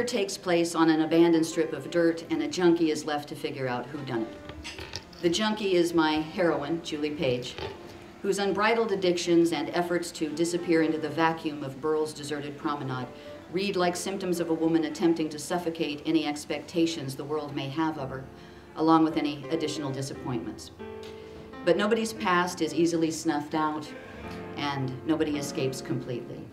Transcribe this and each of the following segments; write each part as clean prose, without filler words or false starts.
It takes place on an abandoned strip of dirt, and a junkie is left to figure out who done it. The junkie is my heroine, Julie Page, whose unbridled addictions and efforts to disappear into the vacuum of Burl's deserted promenade read like symptoms of a woman attempting to suffocate any expectations the world may have of her, along with any additional disappointments. But nobody's past is easily snuffed out, and nobody escapes completely.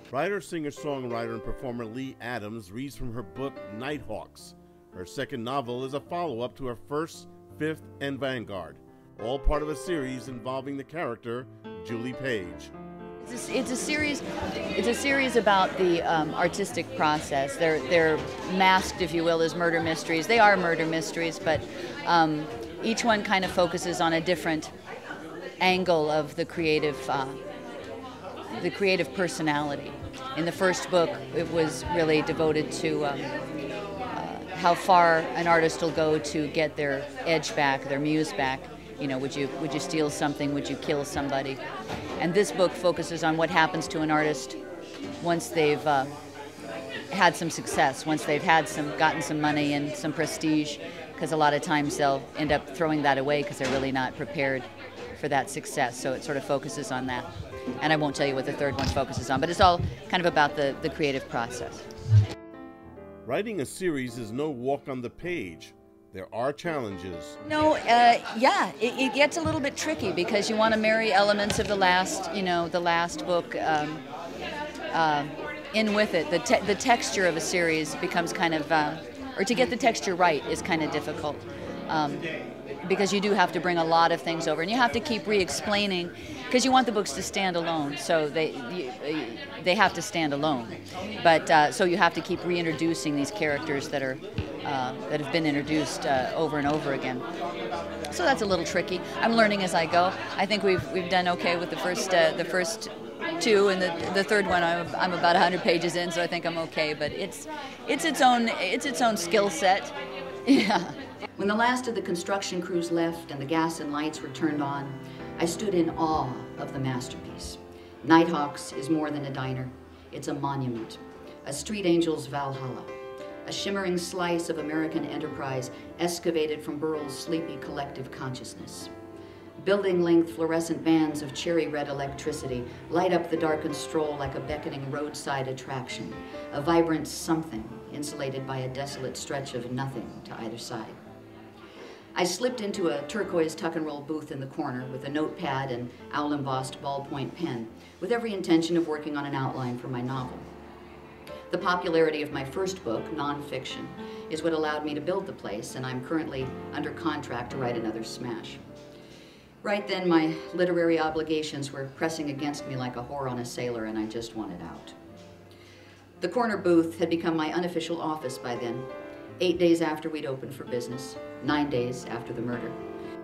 Writer, singer, songwriter, and performer Lee Adams reads from her book Nighthawks. Her second novel is a follow-up to her first, fifth, and Vanguard, all part of a series involving the character Julie Page. It's a series about the artistic process. They're masked, if you will, as murder mysteries. They are murder mysteries, but each one kind of focuses on a different angle of the creative personality. In the first book, it was really devoted to how far an artist will go to get their edge back, their muse back. You know, would you steal something? Would you kill somebody? And this book focuses on what happens to an artist once they've had some success, once they've gotten some money and some prestige, because a lot of times they'll end up throwing that away because they're really not prepared for that success. So it sort of focuses on that. And I won't tell you what the third one focuses on, but it's all kind of about the creative process. Writing a series is no walk on the page. There are challenges. No, yeah, it gets a little bit tricky because you want to marry elements of the last book in with it. The texture of a series becomes kind of, or to get the texture right is kind of difficult. Because you do have to bring a lot of things over, and you have to keep re-explaining, because you want the books to stand alone, so they have to stand alone. But so you have to keep reintroducing these characters that have been introduced over and over again. So that's a little tricky. I'm learning as I go. I think we've done okay with the first two, and the third one I'm about 100 pages in, so I think I'm okay. But it's its own skill set. Yeah. When the last of the construction crews left and the gas and lights were turned on, I stood in awe of the masterpiece. Nighthawks is more than a diner. It's a monument, a street angel's Valhalla, a shimmering slice of American enterprise excavated from Burl's sleepy collective consciousness. Building-length fluorescent bands of cherry-red electricity light up the darkened stroll like a beckoning roadside attraction, a vibrant something insulated by a desolate stretch of nothing to either side. I slipped into a turquoise tuck-and-roll booth in the corner with a notepad and owl-embossed ballpoint pen, with every intention of working on an outline for my novel. The popularity of my first book, nonfiction, is what allowed me to build the place, and I'm currently under contract to write another smash. Right then, my literary obligations were pressing against me like a whore on a sailor, and I just wanted out. The corner booth had become my unofficial office by then, 8 days after we'd opened for business, 9 days after the murder.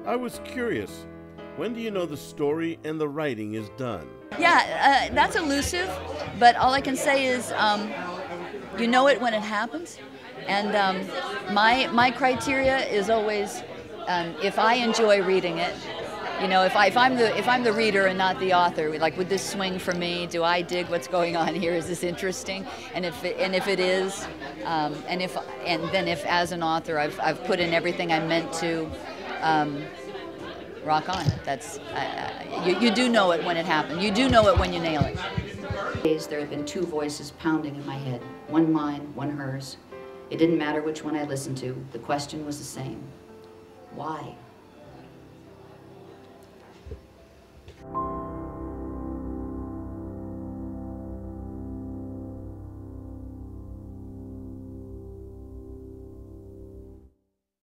I was curious, when do you know the story and the writing is done? Yeah, that's elusive, but all I can say is you know it when it happens. And my criteria is always if I enjoy reading it. You know, if I'm the reader and not the author, like, would this swing for me? Do I dig what's going on here? Is this interesting? And if it is, and then if as an author I've put in everything I meant to, rock on. That's you do know it when it happens. You do know it when you nail it. There had been two voices pounding in my head, one mine, one hers. It didn't matter which one I listened to. The question was the same: why?